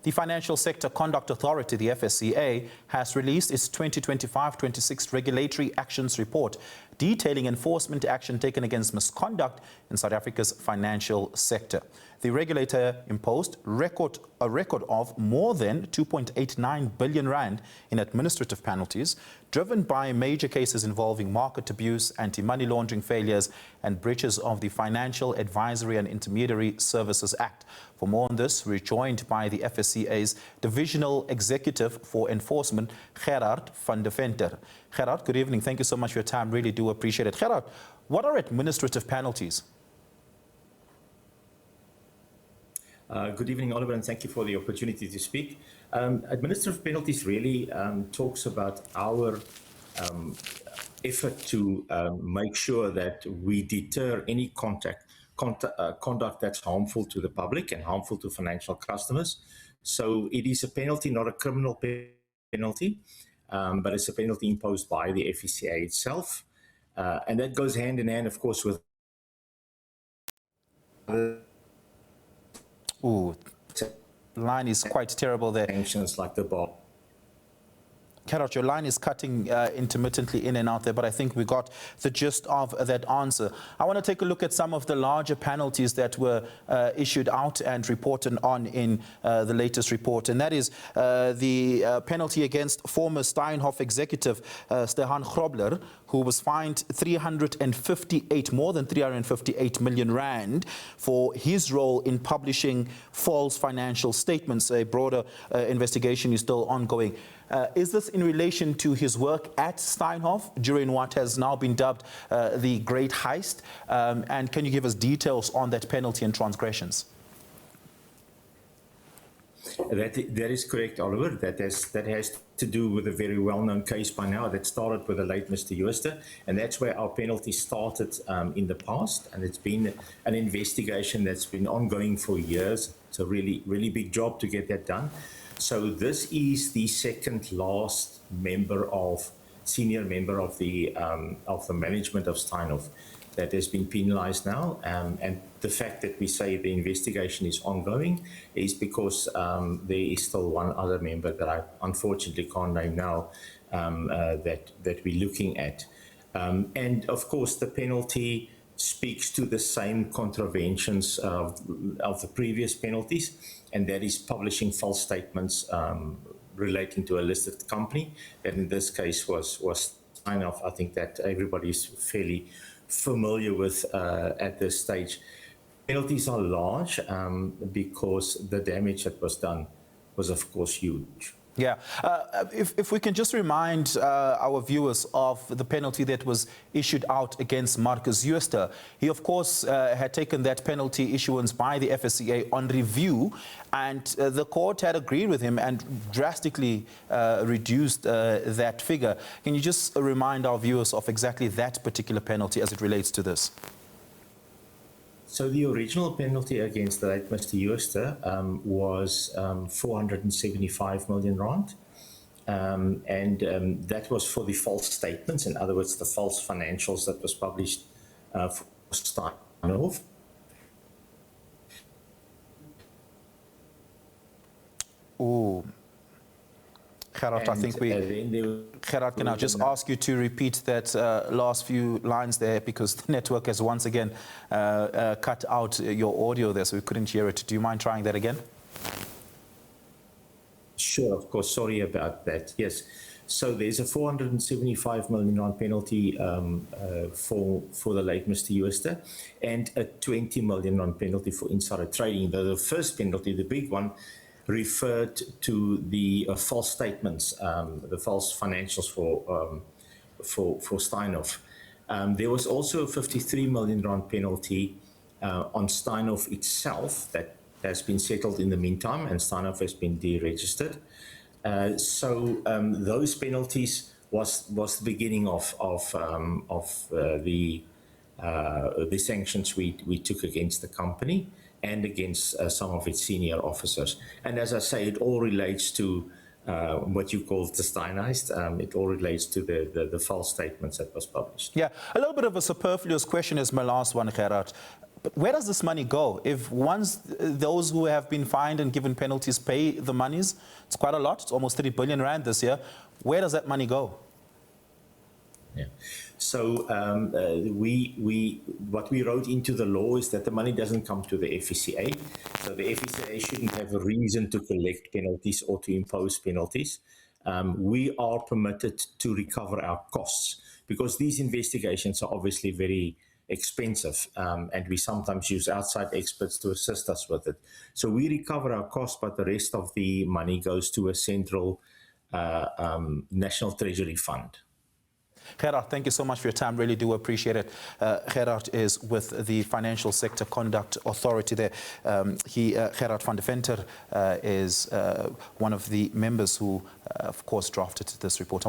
The Financial Sector Conduct Authority, the FSCA, has released its 2025-26 Regulatory Actions Report, detailing enforcement action taken against misconduct in South Africa's financial sector. The regulator imposed a record of more than 2.89 billion rand in administrative penalties, driven by major cases involving market abuse, anti-money laundering failures, and breaches of the Financial Advisory and Intermediary Services Act. For more on this, we're joined by the FSCA's Divisional Executive for Enforcement, Gerhard van Deventer. Gerhard, good evening. Thank you so much for your time. Really do appreciate it. Gerhard, what are administrative penalties? Good evening, Oliver, and thank you for the opportunity to speak. Administrative penalties really talks about our effort to make sure that we deter any conduct that's harmful to the public and harmful to financial customers. So it is a penalty, not a criminal penalty, but it's a penalty imposed by the FSCA itself. And that goes hand in hand, of course, with Ooh, the line is quite terrible there. Sanctions like the bar. Gerhard, your line is cutting intermittently in and out there, but I think we got the gist of that answer. I want to take a look at some of the larger penalties that were issued out and reported on in the latest report, and that is the penalty against former Steinhoff executive Stefan Grobler, who was fined more than 358 million rand for his role in publishing false financial statements. A broader investigation is still ongoing. Is this in relation to his work at Steinhoff during what has now been dubbed the Great Heist? And can you give us details on that penalty and transgressions? That is correct, Oliver. That has to do with a very well-known case by now that started with the late Mr. Jooste, and that's where our penalty started in the past, and it's been an investigation that's been ongoing for years. It's a really, really big job to get that done. So this is the second last senior member of the management of Steinhoff that has been penalized now, and the fact that we say the investigation is ongoing is because there is still one other member that I unfortunately can't name now that we're looking at, and of course the penalty speaks to the same contraventions of the previous penalties, and that is publishing false statements relating to a listed company, that in this case was Steinhoff. I think that everybody is fairly familiar with at this stage. Penalties are large because the damage that was done was, of course, huge. Yeah. If we can just remind our viewers of the penalty that was issued out against Marcus Jooste. He, of course, had taken that penalty issuance by the FSCA on review, and the court had agreed with him and drastically reduced that figure. Can you just remind our viewers of exactly that particular penalty as it relates to this? So the original penalty against the late Mr. Jooste was 475 million rand, and that was for the false statements, in other words, the false financials that was published for Steinhoff. Ooh. Gerhard, I think Gerhard, can I just ask you to repeat that last few lines there, because the network has once again cut out your audio there, so we couldn't hear it. Do you mind trying that again? Sure, of course. Sorry about that. Yes. So there's a 475 million rand penalty for the late Mr. Jooste, and a 20 million rand penalty for insider trading. The first penalty, the big one, referred to the false statements, the false financials for Steinhoff. There was also a 53 million rand penalty on Steinhoff itself that has been settled in the meantime, and Steinhoff has been deregistered. So those penalties was the beginning of the sanctions we took against the company and against some of its senior officers. And as I say, it all relates to what you call the Steinheist. It all relates to the false statements that was published. Yeah, a little bit of a superfluous question is my last one, Gerhard. But where does this money go? If once those who have been fined and given penalties pay the monies, it's quite a lot, it's almost 3 billion rand this year, where does that money go? Yeah. So what we wrote into the law is that the money doesn't come to the FSCA. So the FSCA shouldn't have a reason to collect penalties or to impose penalties. We are permitted to recover our costs because these investigations are obviously very expensive, and we sometimes use outside experts to assist us with it. So we recover our costs, but the rest of the money goes to a central National Treasury Fund. Gerhard, thank you so much for your time. Really do appreciate it. Gerhard is with the Financial Sector Conduct Authority there. Gerhard van Deventer is one of the members who, of course, drafted this report.